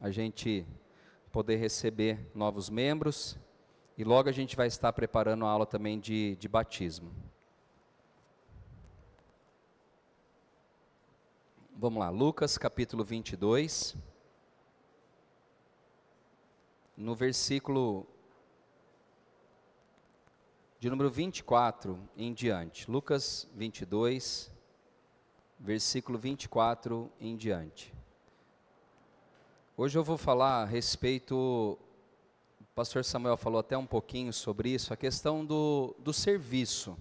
a gente poder receber novos membros, e logo a gente vai estar preparando a aula também de batismo. Vamos lá, Lucas capítulo 22, no versículo de número 24 em diante. Lucas 22, versículo 24 em diante. Hoje eu vou falar a respeito, o pastor Samuel falou até um pouquinho sobre isso, a questão do serviço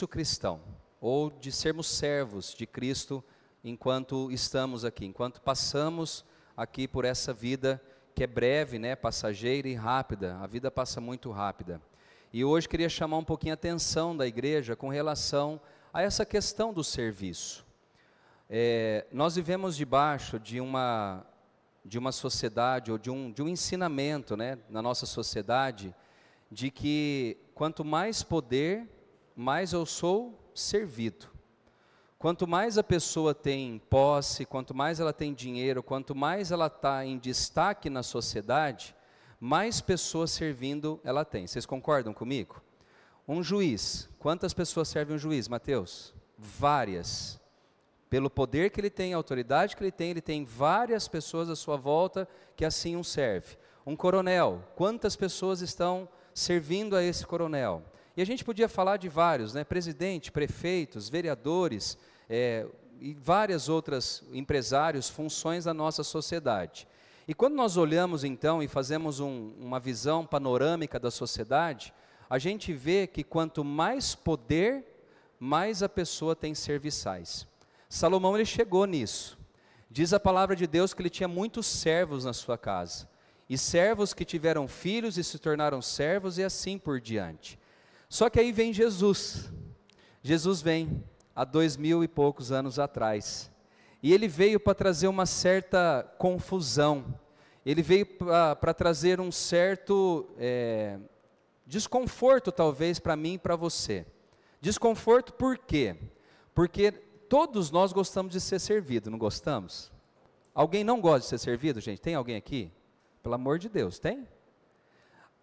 cristão, ou de sermos servos de Cristo enquanto estamos aqui, enquanto passamos aqui por essa vida que é breve, né, passageira e rápida. A vida passa muito rápida. E hoje queria chamar um pouquinho a atenção da igreja com relação a essa questão do serviço. Nós vivemos debaixo de uma sociedade, ou de um ensinamento, né, na nossa sociedade, de que quanto mais poder, mais eu sou servido. Quanto mais a pessoa tem posse, quanto mais ela tem dinheiro, quanto mais ela está em destaque na sociedade, mais pessoas servindo ela tem. Vocês concordam comigo? Um juiz, quantas pessoas servem um juiz, Mateus? Várias. Pelo poder que ele tem, a autoridade que ele tem várias pessoas à sua volta que assim o serve. Um coronel, quantas pessoas estão servindo a esse coronel? E a gente podia falar de vários, né? Presidente, prefeitos, vereadores, e várias outras empresários, funções da nossa sociedade. E quando nós olhamos então e fazemos uma visão panorâmica da sociedade, a gente vê que quanto mais poder, mais a pessoa tem serviçais. Salomão ele chegou nisso. Diz a palavra de Deus que ele tinha muitos servos na sua casa. E servos que tiveram filhos e se tornaram servos e assim por diante. Só que aí vem Jesus. Jesus vem há 2000 e poucos anos atrás. E ele veio para trazer uma certa confusão. Ele veio para trazer um certo desconforto, talvez, para mim e para você. Desconforto por quê? Porque todos nós gostamos de ser servido, não gostamos? Alguém não gosta de ser servido, gente? Tem alguém aqui? Pelo amor de Deus, tem?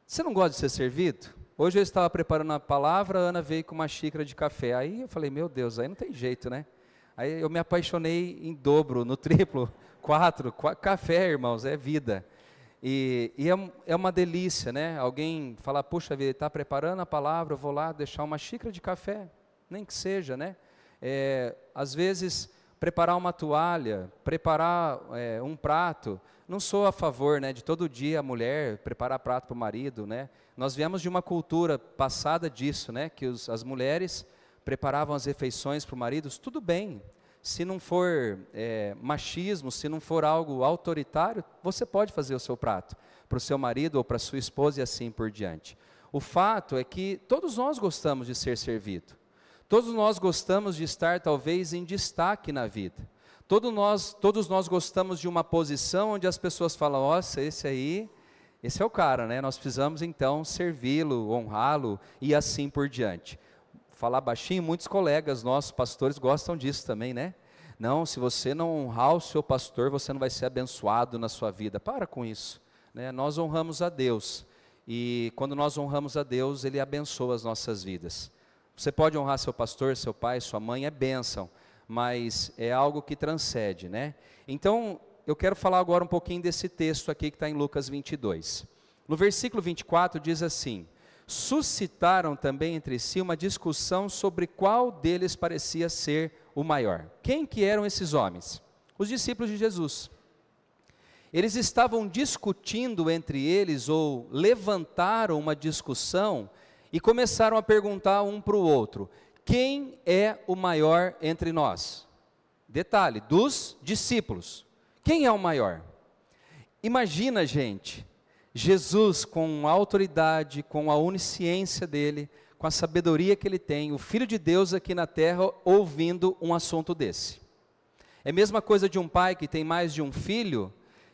Você não gosta de ser servido? Hoje eu estava preparando a palavra, a Ana veio com uma xícara de café. Aí eu falei, meu Deus, aí não tem jeito, né? Aí eu me apaixonei em dobro, no triplo, 4, café, irmãos, é vida. E é uma delícia, né? Alguém fala, puxa vida, ele está preparando a palavra, eu vou lá deixar uma xícara de café, nem que seja, né? Às vezes, preparar uma toalha, preparar um prato, não sou a favor, né, de todo dia a mulher preparar prato para o marido, né? Nós viemos de uma cultura passada disso, né, que as mulheres preparavam as refeições para o marido, tudo bem, se não for machismo, se não for algo autoritário, você pode fazer o seu prato para o seu marido ou para a sua esposa e assim por diante. O fato é que todos nós gostamos de ser servido, todos nós gostamos de estar talvez em destaque na vida, todos nós gostamos de uma posição onde as pessoas falam, nossa, esse é o cara, né? Nós precisamos então servi-lo, honrá-lo e assim por diante. Falar baixinho, muitos colegas nossos, pastores, gostam disso também, né? Não, se você não honrar o seu pastor, você não vai ser abençoado na sua vida. Para com isso, né? Nós honramos a Deus, e quando nós honramos a Deus, Ele abençoa as nossas vidas. Você pode honrar seu pastor, seu pai, sua mãe, é bênção, mas é algo que transcende, né? Então, eu quero falar agora um pouquinho desse texto aqui que está em Lucas 22. No versículo 24 diz assim, suscitaram também entre si uma discussão sobre qual deles parecia ser o maior. Quem que eram esses homens? Os discípulos de Jesus. Eles estavam discutindo entre eles, ou levantaram uma discussão, e começaram a perguntar um para o outro, quem é o maior entre nós? Detalhe, dos discípulos. Quem é o maior? Imagina, gente, Jesus com a autoridade, com a onisciência dele, com a sabedoria que ele tem, o Filho de Deus aqui na terra, ouvindo um assunto desse. É a mesma coisa de um pai que tem mais de um filho,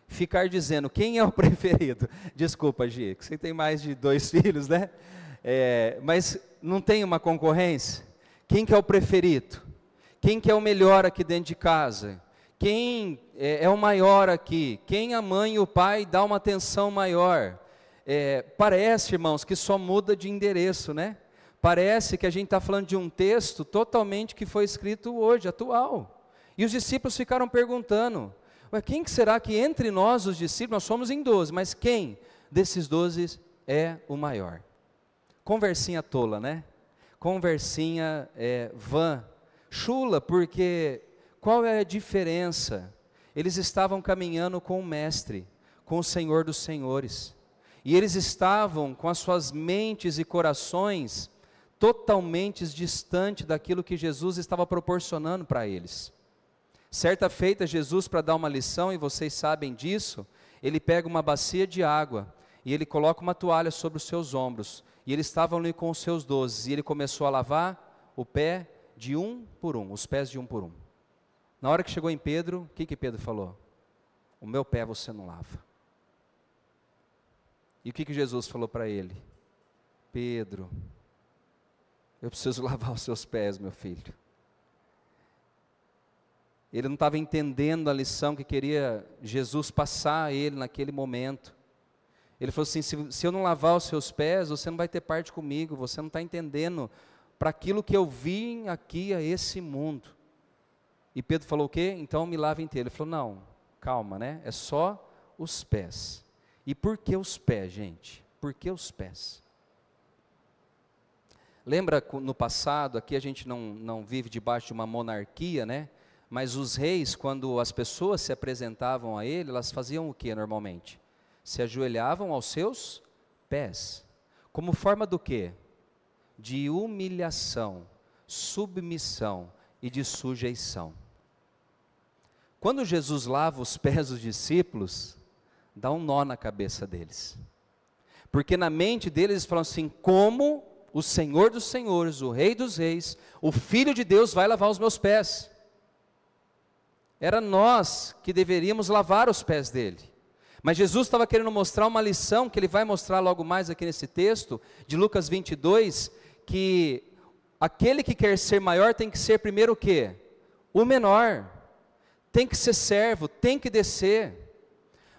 ficar dizendo, quem é o preferido? Desculpa, Gi, que você tem mais de 2 filhos, né? Mas não tem uma concorrência? Quem que é o preferido? Quem que é o melhor aqui dentro de casa? Quem é o maior aqui? Quem a mãe e o pai dá uma atenção maior? Parece, irmãos, que só muda de endereço, né? Parece que a gente está falando de um texto totalmente que foi escrito hoje, atual. E os discípulos ficaram perguntando, quem que será que entre nós, os discípulos, nós somos em 12, mas quem desses 12 é o maior? Conversinha tola, né? Conversinha vã, chula, porque qual é a diferença? Eles estavam caminhando com o Mestre, com o Senhor dos Senhores, e eles estavam com as suas mentes e corações totalmente distantes daquilo que Jesus estava proporcionando para eles. Certa feita, Jesus, para dar uma lição, e vocês sabem disso, ele pega uma bacia de água, e ele coloca uma toalha sobre os seus ombros, e eles estavam ali com os seus 12, e ele começou a lavar o pé de um por um, os pés de um por um. Na hora que chegou em Pedro, o que Pedro falou? O meu pé você não lava. E o que Jesus falou para ele? Pedro, eu preciso lavar os seus pés, meu filho. Ele não estava entendendo a lição que queria Jesus passar a ele naquele momento. Ele falou assim, se eu não lavar os seus pés, você não vai ter parte comigo, você não está entendendo para aquilo que eu vim aqui a esse mundo. E Pedro falou o quê? Então me lava inteiro. Ele falou, não, calma, né? É só os pés. E por que os pés, gente? Por que os pés? Lembra no passado, aqui a gente não vive debaixo de uma monarquia, né? Mas os reis, quando as pessoas se apresentavam a ele, elas faziam o que normalmente? Se ajoelhavam aos seus pés. Como forma do quê? De humilhação, submissão e de sujeição. Quando Jesus lava os pés dos discípulos, dá um nó na cabeça deles. Porque na mente deles eles falam assim, como o Senhor dos Senhores, o Rei dos Reis, o Filho de Deus vai lavar os meus pés? Era nós que deveríamos lavar os pés dele. Mas Jesus estava querendo mostrar uma lição, que ele vai mostrar logo mais aqui nesse texto, de Lucas 22, que aquele que quer ser maior tem que ser primeiro o quê? O menor. Tem que ser servo, tem que descer.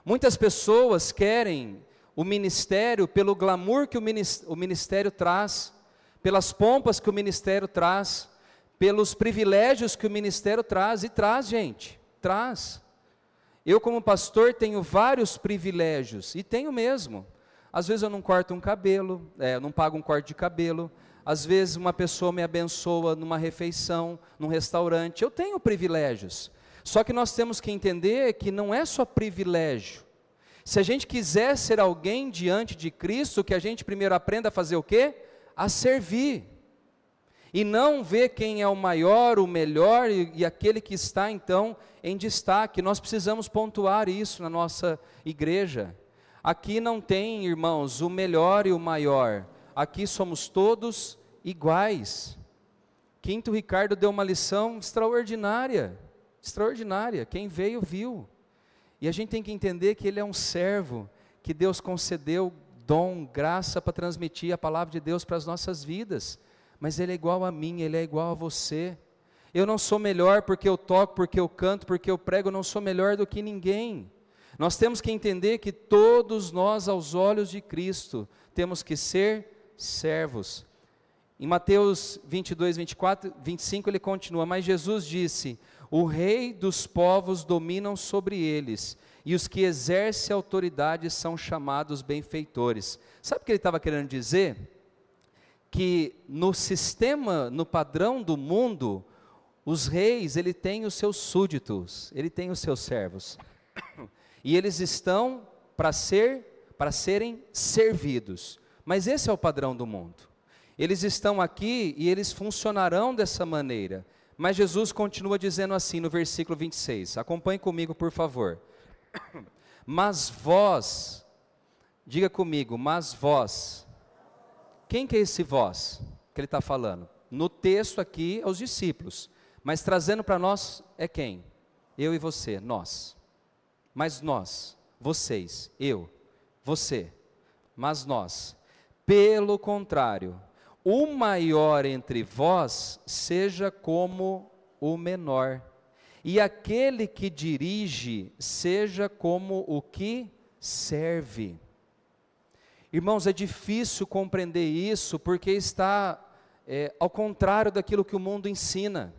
Muitas pessoas querem o ministério pelo glamour que o ministério traz, pelas pompas que o ministério traz, pelos privilégios que o ministério traz, e traz, gente, traz. Eu como pastor tenho vários privilégios, e tenho mesmo. Às vezes eu não corto um cabelo, não pago um corte de cabelo, às vezes uma pessoa me abençoa numa refeição, num restaurante, eu tenho privilégios. Só que nós temos que entender que não é só privilégio. Se a gente quiser ser alguém diante de Cristo, que a gente primeiro aprenda a fazer o quê? A servir. E não ver quem é o maior, o melhor e aquele que está então em destaque. Nós precisamos pontuar isso na nossa igreja. Aqui não tem, irmãos, o melhor e o maior. Aqui somos todos iguais. Quinto Ricardo deu uma lição extraordinária. Extraordinária, quem veio, viu. E a gente tem que entender que ele é um servo, que Deus concedeu dom, graça para transmitir a palavra de Deus para as nossas vidas. Mas ele é igual a mim, ele é igual a você. Eu não sou melhor porque eu toco, porque eu canto, porque eu prego, eu não sou melhor do que ninguém. Nós temos que entender que todos nós, aos olhos de Cristo, temos que ser servos. Em Mateus 22, 24, 25 ele continua, mas Jesus disse, o Rei dos povos dominam sobre eles, e os que exercem autoridade são chamados benfeitores. Sabe o que ele estava querendo dizer? Que no sistema, no padrão do mundo, os reis, ele tem os seus súditos, ele tem os seus servos, e eles estão para serem servidos, mas esse é o padrão do mundo. Eles estão aqui e eles funcionarão dessa maneira. Mas Jesus continua dizendo assim no versículo 26, acompanhe comigo por favor. Mas vós, diga comigo, mas vós, quem que é esse vós que ele está falando? No texto aqui, aos discípulos, mas trazendo para nós é quem? Eu e você, nós. Mas nós, vocês, eu, você, mas nós. Pelo contrário, o maior entre vós seja como o menor, e aquele que dirige seja como o que serve. Irmãos, é difícil compreender isso, porque está ao contrário daquilo que o mundo ensina.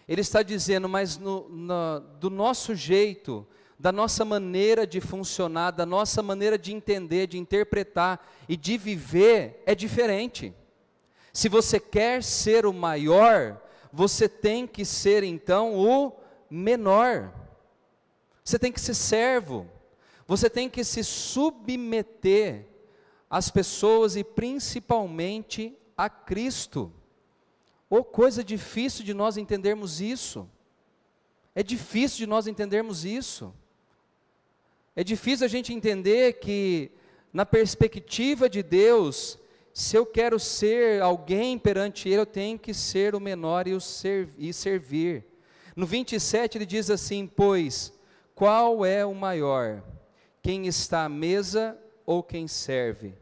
Ele está dizendo, mas do nosso jeito, da nossa maneira de funcionar, da nossa maneira de entender, de interpretar e de viver, é diferente. Se você quer ser o maior, você tem que ser então o menor. Você tem que ser servo. Você tem que se submeter às pessoas e principalmente a Cristo. Coisa difícil de nós entendermos isso. É difícil de nós entendermos isso. É difícil a gente entender que, na perspectiva de Deus, se eu quero ser alguém perante Ele, eu tenho que ser o menor e servir. No 27 ele diz assim, pois, qual é o maior? Quem está à mesa ou quem serve?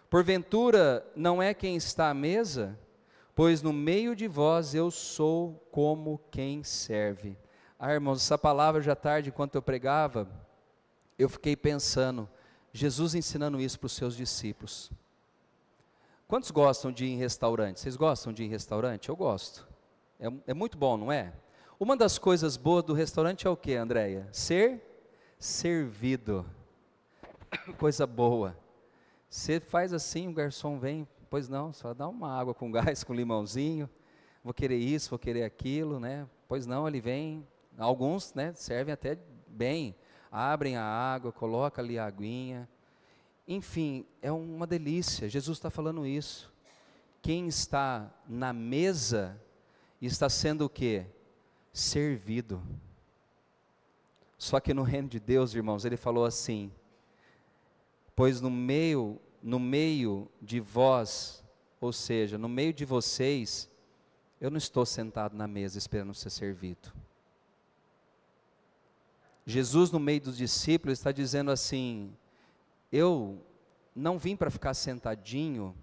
Porventura, não é quem está à mesa? Pois no meio de vós eu sou como quem serve. Irmãos, essa palavra já tarde, enquanto eu pregava, eu fiquei pensando, Jesus ensinando isso para os seus discípulos. Quantos gostam de ir em restaurante? Vocês gostam de ir em restaurante? Eu gosto. É muito bom, não é? Uma das coisas boas do restaurante é o que, Andréia? Ser servido. Coisa boa. Você faz assim, o garçom vem, pois não, só dá uma água com gás, com limãozinho, vou querer isso, vou querer aquilo, né? Pois não, ele vem, alguns, né, servem até bem, abrem a água, colocam ali a aguinha, enfim, é uma delícia. Jesus está falando isso. Quem está na mesa está sendo o quê? Servido. Só que no reino de Deus, irmãos, ele falou assim, pois no meio de vós, ou seja, no meio de vocês, eu não estou sentado na mesa esperando ser servido. Jesus, no meio dos discípulos, está dizendo assim, eu não vim para ficar sentadinho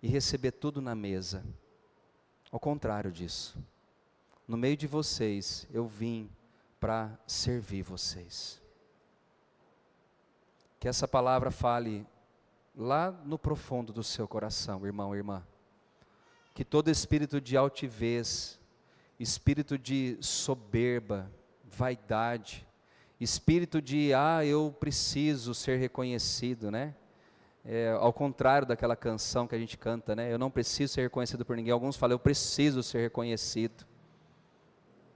e receber tudo na mesa. Ao contrário disso. No meio de vocês, eu vim para servir vocês. Que essa palavra fale lá no profundo do seu coração, irmão e irmã. Que todo espírito de altivez, espírito de soberba, vaidade, espírito de, eu preciso ser reconhecido, né? Ao contrário daquela canção que a gente canta, né? Eu não preciso ser reconhecido por ninguém. Alguns falam, eu preciso ser reconhecido.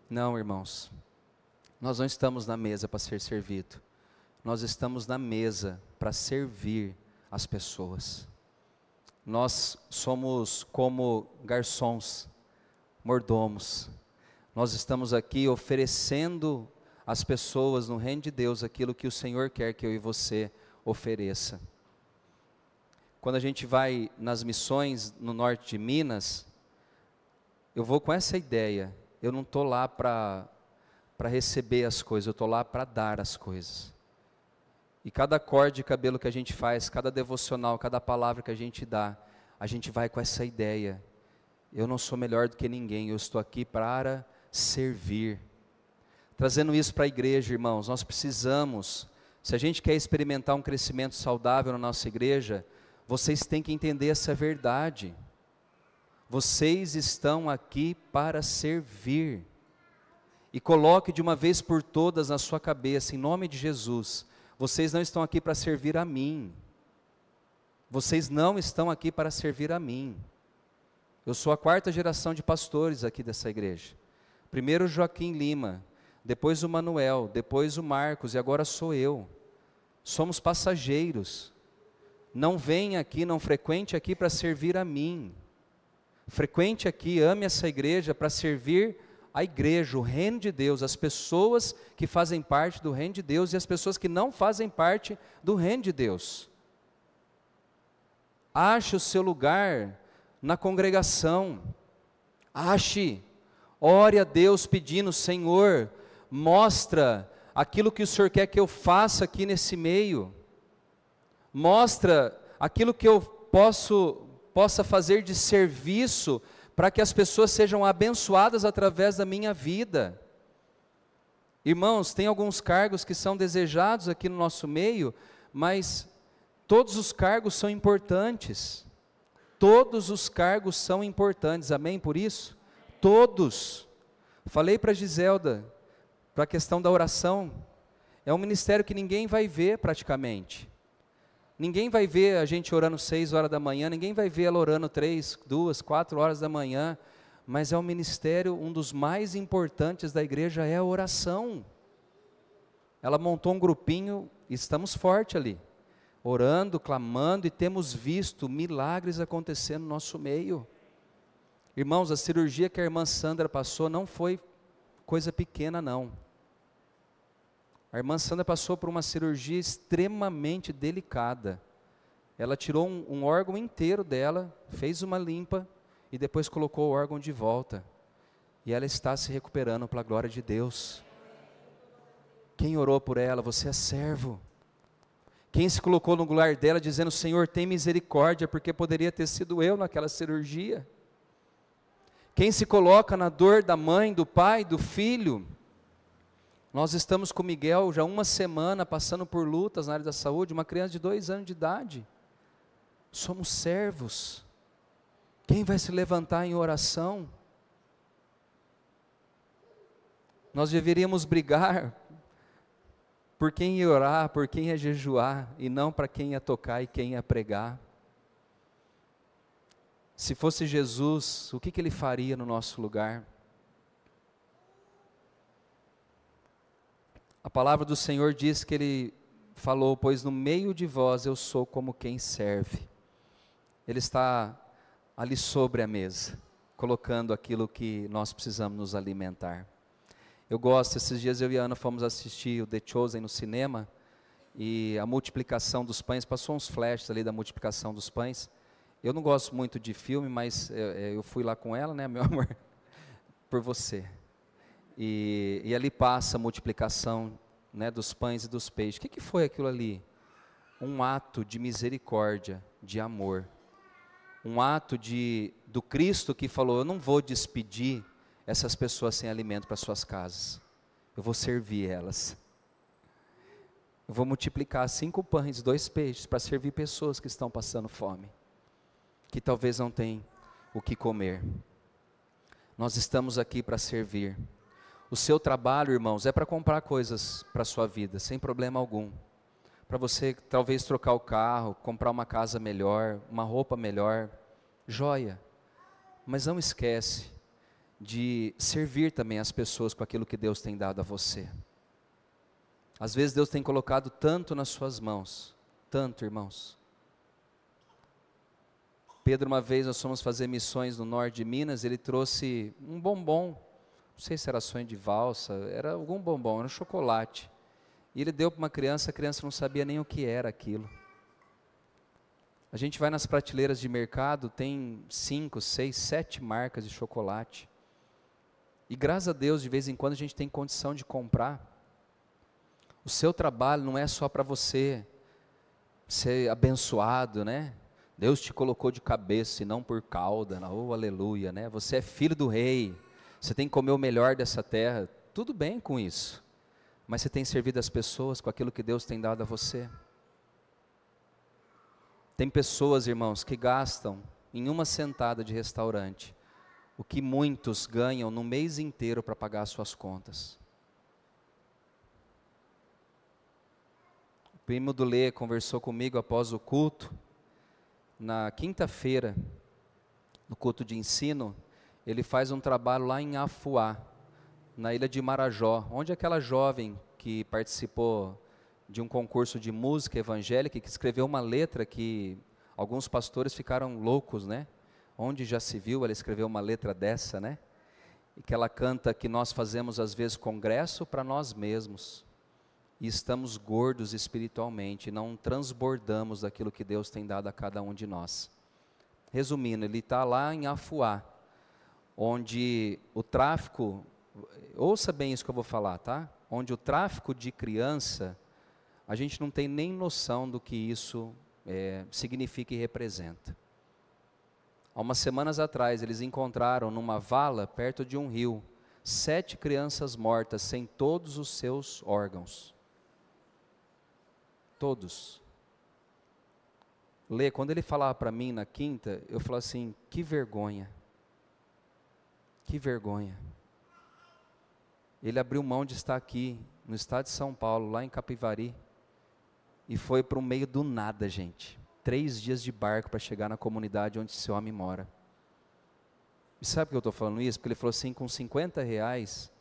Não, irmãos. Nós não estamos na mesa para ser servido. Nós estamos na mesa para servir as pessoas. Nós somos como garçons, mordomos. Nós estamos aqui oferecendo às pessoas no reino de Deus aquilo que o Senhor quer que eu e você ofereça. Quando a gente vai nas missões no norte de Minas, eu vou com essa ideia. Eu não estou lá para receber as coisas, eu estou lá para dar as coisas. E cada corte de cabelo que a gente faz, cada devocional, cada palavra que a gente dá, a gente vai com essa ideia. Eu não sou melhor do que ninguém, eu estou aqui para servir. Trazendo isso para a igreja, irmãos, nós precisamos, se a gente quer experimentar um crescimento saudável na nossa igreja, vocês têm que entender essa verdade. Vocês estão aqui para servir. E coloque de uma vez por todas na sua cabeça, em nome de Jesus, vocês não estão aqui para servir a mim. Vocês não estão aqui para servir a mim. Eu sou a 4ª geração de pastores aqui dessa igreja. Primeiro o Joaquim Lima, depois o Manuel, depois o Marcos e agora sou eu. Somos passageiros. Não venha aqui, não frequente aqui para servir a mim. Frequente aqui, ame essa igreja para servir a igreja, o reino de Deus, as pessoas que fazem parte do reino de Deus e as pessoas que não fazem parte do reino de Deus. Ache o seu lugar na congregação. Ache, ore a Deus pedindo, Senhor, mostra aquilo que o Senhor quer que eu faça aqui nesse meio. Mostra aquilo que eu possa fazer de serviço para que as pessoas sejam abençoadas através da minha vida. Irmãos, tem alguns cargos que são desejados aqui no nosso meio, mas todos os cargos são importantes. Todos os cargos são importantes, amém por isso? Todos. Falei para a Giselda, para a questão da oração, é um ministério que ninguém vai ver praticamente. Ninguém vai ver a gente orando 6 horas da manhã, ninguém vai ver ela orando 3, 2, 4 horas da manhã, mas é um ministério, um dos mais importantes da igreja é a oração. Ela montou um grupinho, e estamos fortes ali, orando, clamando, e temos visto milagres acontecendo no nosso meio. Irmãos, a cirurgia que a irmã Sandra passou não foi coisa pequena não. A irmã Sandra passou por uma cirurgia extremamente delicada. Ela tirou um órgão inteiro dela, fez uma limpa, e depois colocou o órgão de volta. E ela está se recuperando pela glória de Deus. Quem orou por ela? Você é servo. Quem se colocou no lugar dela dizendo, Senhor, tem misericórdia, porque poderia ter sido eu naquela cirurgia. Quem se coloca na dor da mãe, do pai, do filho. Nós estamos com o Miguel já uma semana passando por lutas na área da saúde, uma criança de 2 anos de idade. Somos servos. Quem vai se levantar em oração? Nós deveríamos brigar por quem ia orar, por quem ia jejuar, e não para quem ia tocar e quem ia pregar. Se fosse Jesus, o que ele faria no nosso lugar? A palavra do Senhor diz que Ele falou, pois no meio de vós eu sou como quem serve. Ele está ali sobre a mesa, colocando aquilo que nós precisamos nos alimentar. Eu gosto, esses dias eu e a Ana fomos assistir o The Chosen no cinema, e a multiplicação dos pães, passou uns flashes ali da multiplicação dos pães. Eu não gosto muito de filme, mas eu fui lá com ela, né, meu amor, por você. E ali passa a multiplicação, né, dos pães e dos peixes. O que foi aquilo ali? Um ato de misericórdia, de amor. Um ato do Cristo que falou, eu não vou despedir essas pessoas sem alimento para suas casas. Eu vou servir elas. Eu vou multiplicar 5 pães, 2 peixes, para servir pessoas que estão passando fome, que talvez não tenham o que comer. Nós estamos aqui para servir. O seu trabalho, irmãos, é para comprar coisas para a sua vida, sem problema algum. Para você talvez trocar o carro, comprar uma casa melhor, uma roupa melhor, joia. Mas não esquece de servir também as pessoas com aquilo que Deus tem dado a você. Às vezes Deus tem colocado tanto nas suas mãos, tanto, irmãos. Pedro, uma vez nós fomos fazer missões no norte de Minas, ele trouxe um bombom, não sei se era sonho de valsa, era algum bombom, era um chocolate. E ele deu para uma criança, a criança não sabia nem o que era aquilo. A gente vai nas prateleiras de mercado, tem 5, 6, 7 marcas de chocolate. E graças a Deus, de vez em quando a gente tem condição de comprar. O seu trabalho não é só para você ser abençoado, né? Deus te colocou de cabeça e não por cauda, oh aleluia, né? Você é filho do rei, você tem que comer o melhor dessa terra, tudo bem com isso, mas você tem servido as pessoas com aquilo que Deus tem dado a você. Tem pessoas, irmãos, que gastam em uma sentada de restaurante o que muitos ganham no mês inteiro para pagar as suas contas. O primo do Lê conversou comigo após o culto, na quinta-feira, no culto de ensino, ele faz um trabalho lá em Afuá, na ilha de Marajó, onde aquela jovem que participou de um concurso de música evangélica, que escreveu uma letra que alguns pastores ficaram loucos, né? Onde já se viu ela escreveu uma letra dessa, né? E que ela canta que nós fazemos às vezes congresso para nós mesmos, e estamos gordos espiritualmente, não transbordamos daquilo que Deus tem dado a cada um de nós. Resumindo, ele está lá em Afuá, onde o tráfico, ouça bem isso que eu vou falar, tá? Onde o tráfico de criança, a gente não tem nem noção do que isso significa e representa. Há umas semanas atrás, eles encontraram numa vala, perto de um rio, 7 crianças mortas, sem todos os seus órgãos. Todos. Lê, quando ele falava para mim na quinta, eu falava assim, que vergonha. Que vergonha. Ele abriu mão de estar aqui, no estado de São Paulo, lá em Capivari, e foi para o meio do nada, gente. 3 dias de barco para chegar na comunidade onde esse homem mora. E sabe por que eu estou falando isso? Porque ele falou assim, com R$50,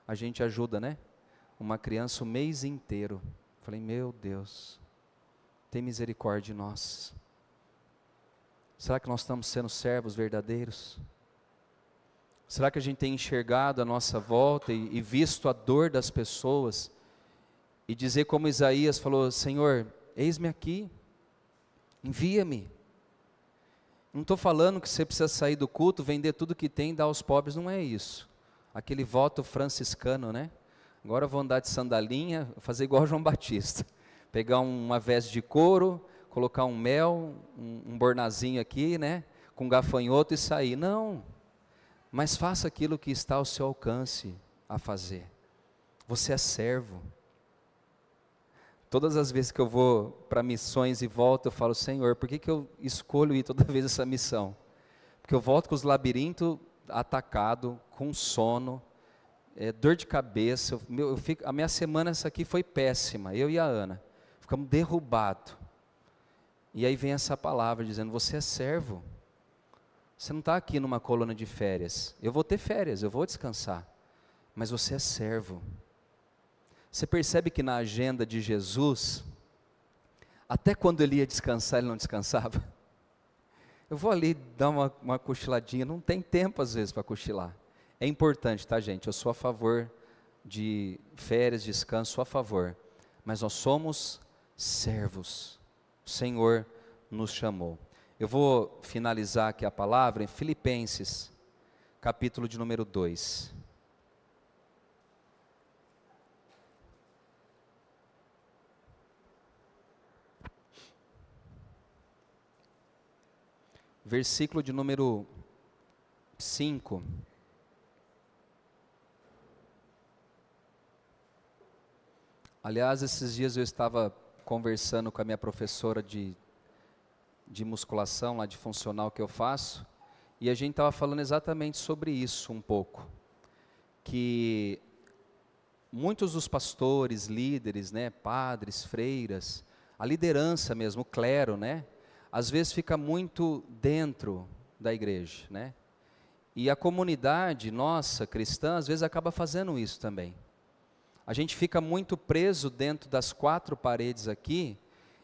a gente ajuda, né? Uma criança o mês inteiro. Falei, meu Deus, tem misericórdia de nós. Será que nós estamos sendo servos verdadeiros? Será que a gente tem enxergado a nossa volta e visto a dor das pessoas? E dizer como Isaías falou, Senhor, eis-me aqui, envia-me. Não estou falando que você precisa sair do culto, vender tudo que tem e dar aos pobres, não é isso. Aquele voto franciscano, né? Agora eu vou andar de sandalinha, fazer igual João Batista. Pegar uma veste de couro, colocar um mel, um bornazinho aqui, né? Com gafanhoto e sair. Não, mas faça aquilo que está ao seu alcance a fazer. Você é servo. Todas as vezes que eu vou para missões e volto, eu falo, Senhor, por que eu escolho ir toda vez essa missão? Porque eu volto com os labirintos atacados, com sono, dor de cabeça, a minha semana essa aqui foi péssima, eu e a Ana, ficamos derrubados. E aí vem essa palavra dizendo, você é servo, você não está aqui numa colônia de férias, eu vou ter férias, eu vou descansar, mas você é servo. Você percebe que na agenda de Jesus, até quando ele ia descansar, ele não descansava? Eu vou ali dar uma cochiladinha, não tem tempo às vezes para cochilar. É importante, tá, gente? Eu sou a favor de férias, descanso, sou a favor. Mas nós somos servos. O Senhor nos chamou. Eu vou finalizar aqui a palavra em Filipenses, capítulo de número 2. Versículo de número 5. Aliás, esses dias eu estava conversando com a minha professora de musculação, lá de funcional que eu faço, e a gente estava falando exatamente sobre isso um pouco, que muitos dos pastores, líderes, né, padres, freiras, a liderança mesmo, o clero, né, às vezes fica muito dentro da igreja, né, e a comunidade nossa, cristã, às vezes acaba fazendo isso também. A gente fica muito preso dentro das 4 paredes aqui,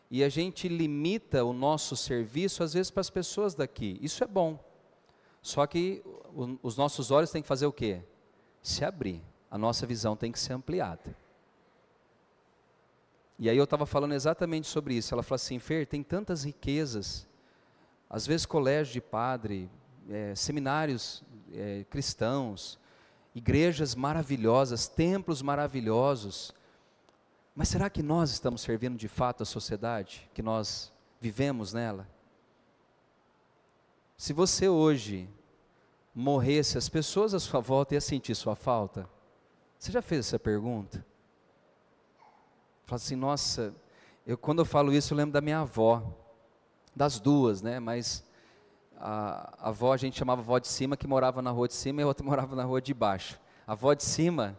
e a gente limita o nosso serviço, às vezes, para as pessoas daqui. Isso é bom. Só que os nossos olhos têm que fazer o quê? Se abrir. A nossa visão tem que ser ampliada. E aí eu estava falando exatamente sobre isso. Ela falou assim, Fer, tem tantas riquezas. Às vezes colégio de padre, seminários cristãos, igrejas maravilhosas, templos maravilhosos, mas será que nós estamos servindo de fato a sociedade, que nós vivemos nela? Se você hoje morresse, as pessoas à sua volta iam sentir sua falta? Você já fez essa pergunta? Fala assim, nossa, quando eu falo isso eu lembro da minha avó, das duas, né, mas a avó, a gente chamava avó de cima, que morava na rua de cima, e a outra morava na rua de baixo. A avó de cima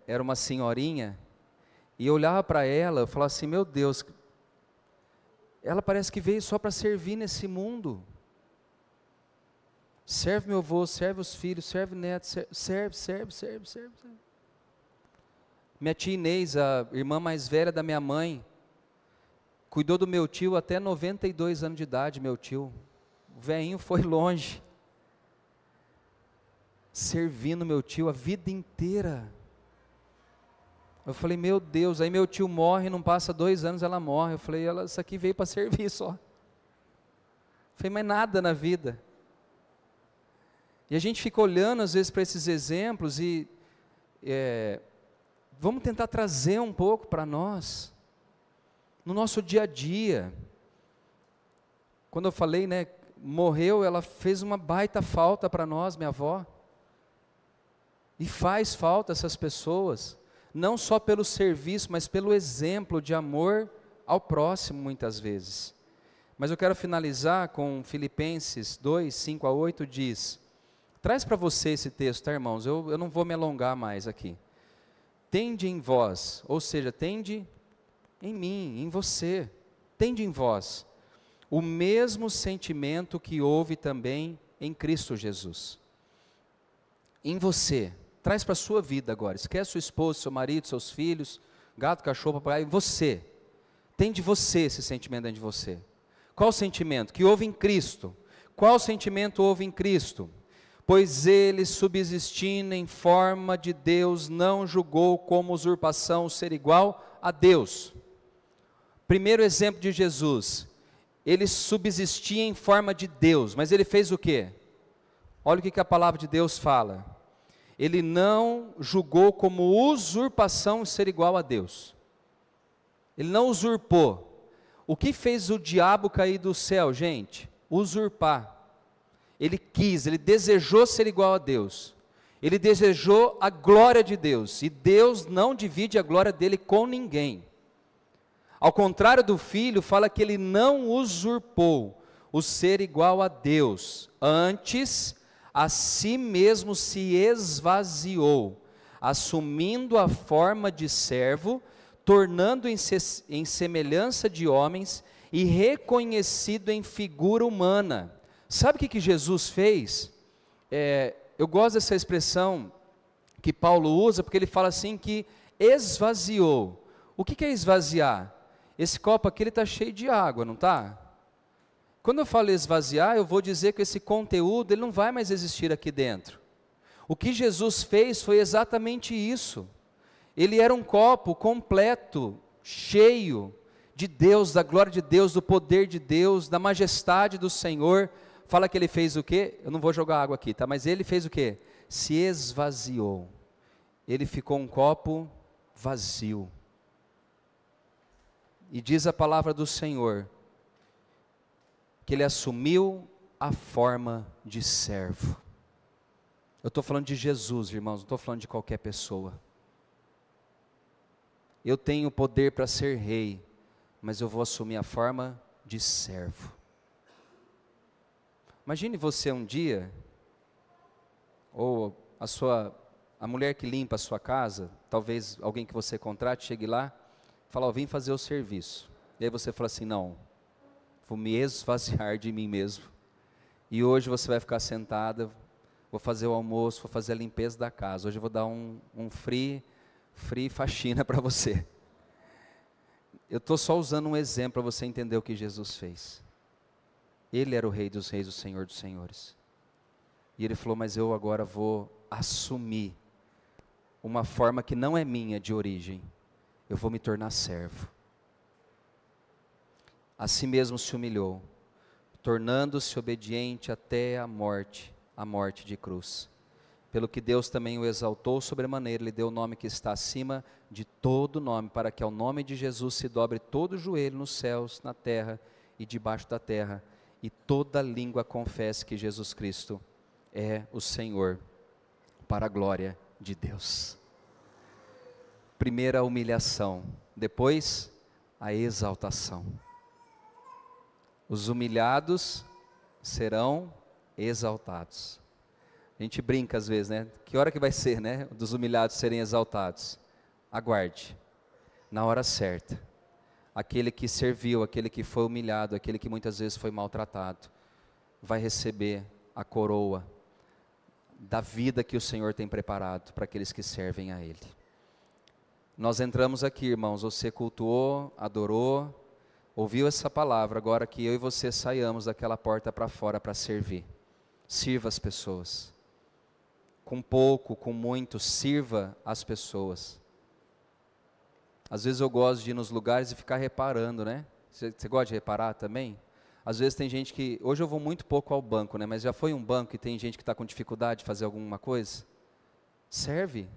era uma senhorinha, e eu olhava para ela, eu falava assim, meu Deus, ela parece que veio só para servir nesse mundo. Serve meu avô, serve os filhos, serve netos, serve. Minha tia Inês, a irmã mais velha da minha mãe, cuidou do meu tio até 92 anos de idade, meu tio. O velhinho foi longe, servindo meu tio a vida inteira. Eu falei, meu Deus, aí meu tio morre, não passa 2 anos, ela morre. Eu falei, isso aqui veio para servir só. Eu falei, mas nada na vida. E a gente fica olhando às vezes para esses exemplos e vamos tentar trazer um pouco para nós, no nosso dia a dia. Quando eu falei, né, morreu, ela fez uma baita falta para nós, minha avó. E faz falta essas pessoas, não só pelo serviço, mas pelo exemplo de amor ao próximo, muitas vezes. Mas eu quero finalizar com Filipenses 2, 5 a 8, diz, traz para você esse texto, tá, irmãos? Eu não vou me alongar mais aqui. Tende em vós, ou seja, tende em mim, em você, tende em vós, o mesmo sentimento que houve também em Cristo Jesus. Em você, traz para a sua vida agora, esquece sua esposa, seu marido, seus filhos, gato, cachorro, papagaio, você, tende você esse sentimento dentro de você. Qual sentimento? Que houve em Cristo. Qual sentimento houve em Cristo? Pois ele, subsistindo em forma de Deus, não julgou como usurpação ser igual a Deus. Primeiro exemplo de Jesus, ele subsistia em forma de Deus, mas ele fez o quê? Olha o que a palavra de Deus fala. Ele não julgou como usurpação ser igual a Deus. Ele não usurpou. O que fez o diabo cair do céu, gente? Usurpar. Ele quis, ele desejou ser igual a Deus. Ele desejou a glória de Deus. E Deus não divide a glória dele com ninguém. Ao contrário do Filho, fala que ele não usurpou o ser igual a Deus. Antes, a si mesmo se esvaziou, assumindo a forma de servo, tornando em semelhança de homens e reconhecido em figura humana. Sabe o que Jesus fez? Eu gosto dessa expressão que Paulo usa, porque ele fala assim que esvaziou. O que é esvaziar? Esse copo aqui está cheio de água, não está? Quando eu falo esvaziar, eu vou dizer que esse conteúdo ele não vai mais existir aqui dentro. O que Jesus fez foi exatamente isso. Ele era um copo completo, cheio de Deus, da glória de Deus, do poder de Deus, da majestade do Senhor. Fala que ele fez o quê? Eu não vou jogar água aqui, tá? Mas ele fez o quê? Se esvaziou. Ele ficou um copo vazio. E diz a palavra do Senhor, que ele assumiu a forma de servo. Eu estou falando de Jesus, irmãos, não estou falando de qualquer pessoa. Eu tenho poder para ser rei, mas eu vou assumir a forma de servo. Imagine você um dia, ou a mulher que limpa a sua casa, talvez alguém que você contrate, chegue lá, fala, vim fazer o serviço. E aí você fala assim, não, vou me esvaziar de mim mesmo. E hoje você vai ficar sentada, vou fazer o almoço, vou fazer a limpeza da casa. Hoje eu vou dar um free faxina para você. Eu estou só usando um exemplo para você entender o que Jesus fez. Ele era o Rei dos Reis, o Senhor dos Senhores. E ele falou, mas eu agora vou assumir uma forma que não é minha de origem. Eu vou me tornar servo. A si mesmo se humilhou, tornando-se obediente até a morte de cruz. Pelo que Deus também o exaltou sobremaneira, lhe deu o nome que está acima de todo nome, para que ao nome de Jesus se dobre todo o joelho nos céus, na terra e debaixo da terra, e toda língua confesse que Jesus Cristo é o Senhor, para a glória de Deus. Primeira humilhação, depois a exaltação. Os humilhados serão exaltados. A gente brinca às vezes, né? Que hora que vai ser, né? Dos humilhados serem exaltados? Aguarde, na hora certa. Aquele que serviu, aquele que foi humilhado, aquele que muitas vezes foi maltratado, vai receber a coroa da vida que o Senhor tem preparado para aqueles que servem a Ele. Nós entramos aqui, irmãos, você cultuou, adorou, ouviu essa palavra, agora que eu e você saiamos daquela porta para fora para servir. Sirva as pessoas. Com pouco, com muito, sirva as pessoas. Às vezes eu gosto de ir nos lugares e ficar reparando, né? Você gosta de reparar também? Às vezes tem gente que, hoje eu vou muito pouco ao banco, né? Mas já foi um banco e tem gente que está com dificuldade de fazer alguma coisa? Serve.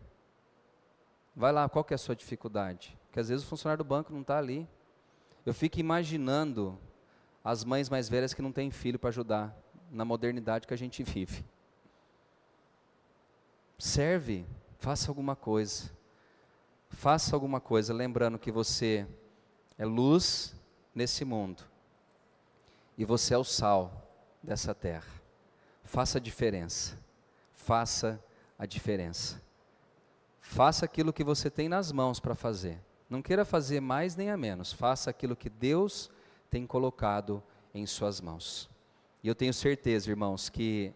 Vai lá, qual que é a sua dificuldade? Porque às vezes o funcionário do banco não está ali. Eu fico imaginando as mães mais velhas que não têm filho para ajudar, na modernidade que a gente vive. serve, faça alguma coisa. Faça alguma coisa, lembrando que você é luz nesse mundo. E você é o sal dessa terra. Faça a diferença. Faça a diferença. Faça aquilo que você tem nas mãos para fazer. Não queira fazer mais nem a menos. Faça aquilo que Deus tem colocado em suas mãos. E eu tenho certeza, irmãos, que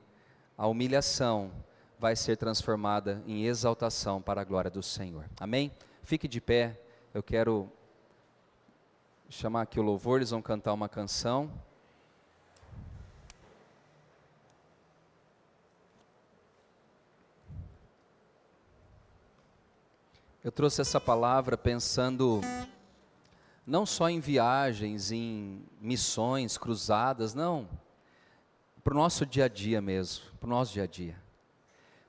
a humilhação vai ser transformada em exaltação para a glória do Senhor. Amém? Fique de pé. Eu quero chamar aqui o louvor, eles vão cantar uma canção. Eu trouxe essa palavra pensando não só em viagens, em missões, cruzadas, não, para o nosso dia a dia mesmo, para o nosso dia a dia.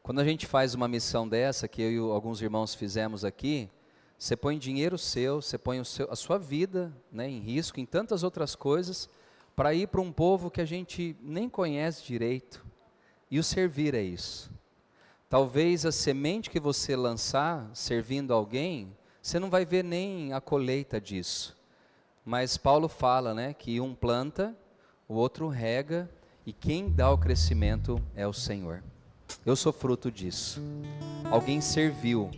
Quando a gente faz uma missão dessa, que eu e alguns irmãos fizemos aqui, você põe dinheiro seu, você põe a sua vida, né, em risco, em tantas outras coisas, para ir para um povo que a gente nem conhece direito, e o servir é isso. Talvez a semente que você lançar, servindo alguém, você não vai ver nem a colheita disso. Mas Paulo fala, né, que um planta, o outro rega, e quem dá o crescimento é o Senhor. Eu sou fruto disso. Alguém serviu,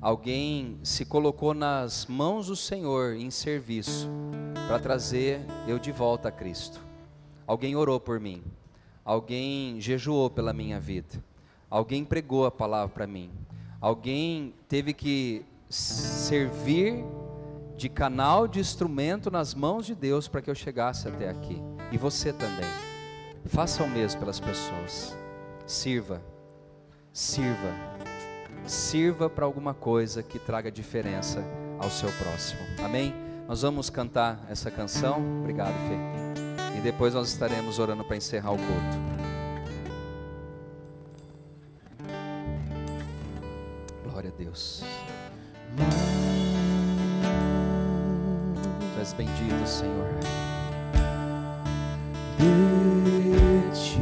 alguém se colocou nas mãos do Senhor em serviço, para trazer eu de volta a Cristo. Alguém orou por mim, alguém jejuou pela minha vida. Alguém pregou a palavra para mim. Alguém teve que servir de canal, de instrumento nas mãos de Deus para que eu chegasse até aqui. E você também. Faça o mesmo pelas pessoas. Sirva. Sirva. Sirva para alguma coisa que traga diferença ao seu próximo. Amém? Nós vamos cantar essa canção. Obrigado, Fê. E depois nós estaremos orando para encerrar o culto. Glória a Deus. Tu és bendito, Senhor. De ti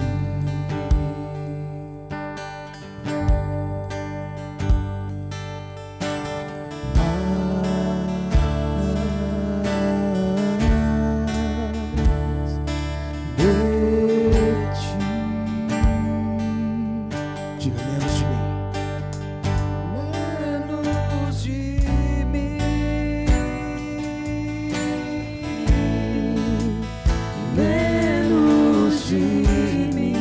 diga menos de mim.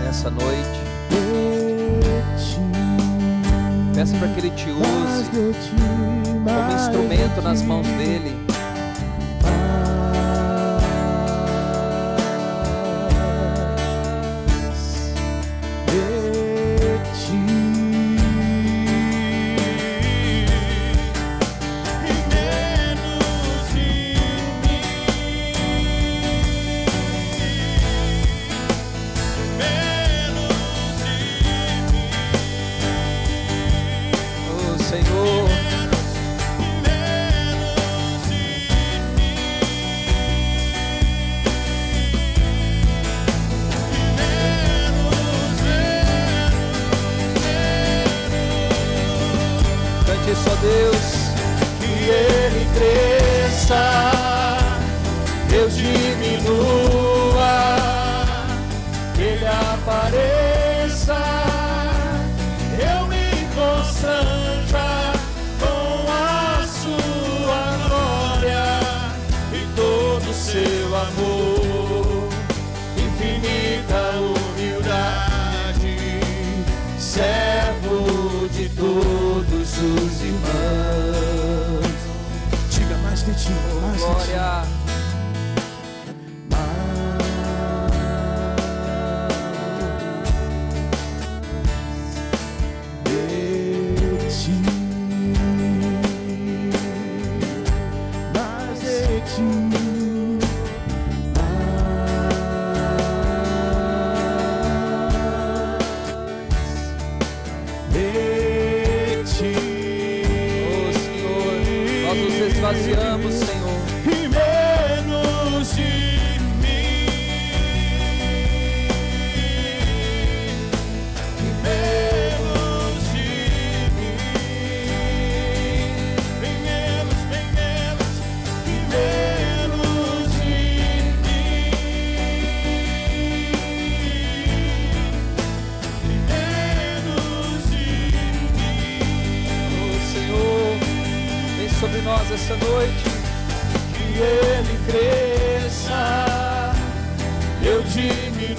Nessa noite, peça para que Ele te use como instrumento nas mãos dEle. Só Deus, que Ele cresça, Deus diminua, que Ele apareça, eu me constranja com a sua glória e todo o seu amor, infinita humildade, servo de todos os irmãos. Diga mais de ti, mais glória. De ti.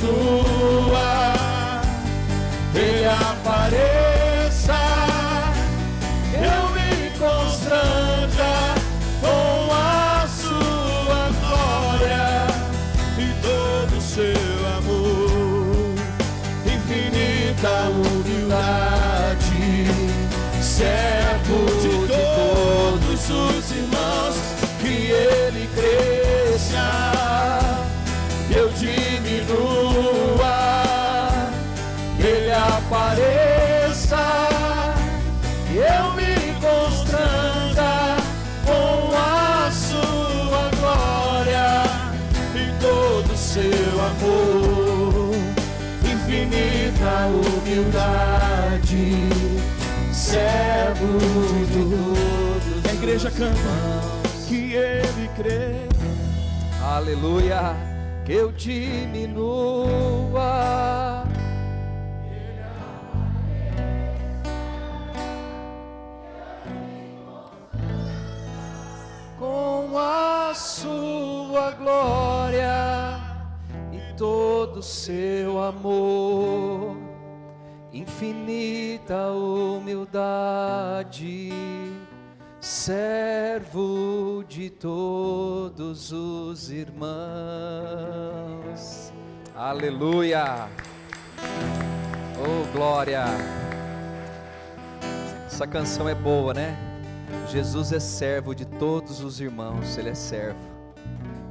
diminua, Ele apareça, eu me constranja com a sua glória e todo o seu amor, infinita humildade, servo de todos os irmãos, que Ele cresça, eu diminua, Ele apareça, eu me constranja com a sua glória e todo o seu amor, infinita humildade, servo de todos. A igreja canta que Ele crê. Aleluia, que eu diminua, com a sua glória e todo o seu amor, infinita humildade, servo de todos os irmãos. Aleluia, oh glória. Essa canção é boa, né? Jesus é servo de todos os irmãos, Ele é servo.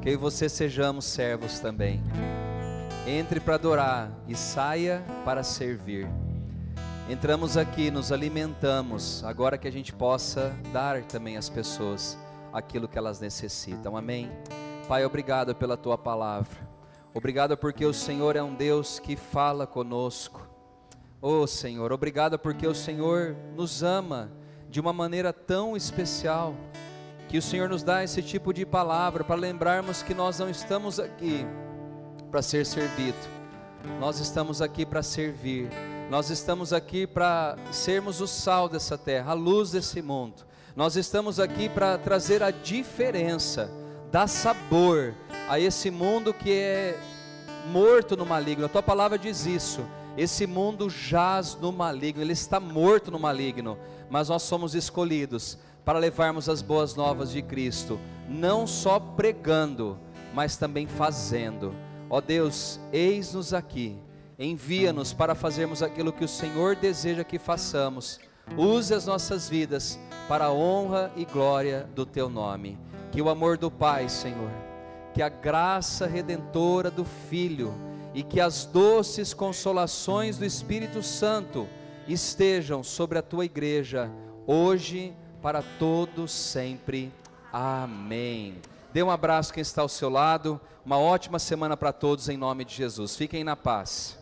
Que eu e você sejamos servos também. Entre para adorar e saia para servir. Entramos aqui, nos alimentamos, agora que a gente possa dar também às pessoas aquilo que elas necessitam, amém? Pai, obrigado pela Tua palavra, obrigado porque o Senhor é um Deus que fala conosco, oh Senhor, obrigado porque o Senhor nos ama de uma maneira tão especial, que o Senhor nos dá esse tipo de palavra, para lembrarmos que nós não estamos aqui para ser servido, nós estamos aqui para servir. Nós estamos aqui para sermos o sal dessa terra, a luz desse mundo. Nós estamos aqui para trazer a diferença, dar sabor a esse mundo que é morto no maligno. A Tua palavra diz isso. Esse mundo jaz no maligno, ele está morto no maligno. Mas nós somos escolhidos para levarmos as boas novas de Cristo, não só pregando, mas também fazendo. Ó Deus, eis-nos aqui. Envia-nos para fazermos aquilo que o Senhor deseja que façamos. Use as nossas vidas para a honra e glória do Teu nome. Que o amor do Pai, Senhor, que a graça redentora do Filho e que as doces consolações do Espírito Santo estejam sobre a Tua igreja, hoje, para todos sempre. Amém. Dê um abraço quem está ao seu lado. Uma ótima semana para todos em nome de Jesus. Fiquem na paz.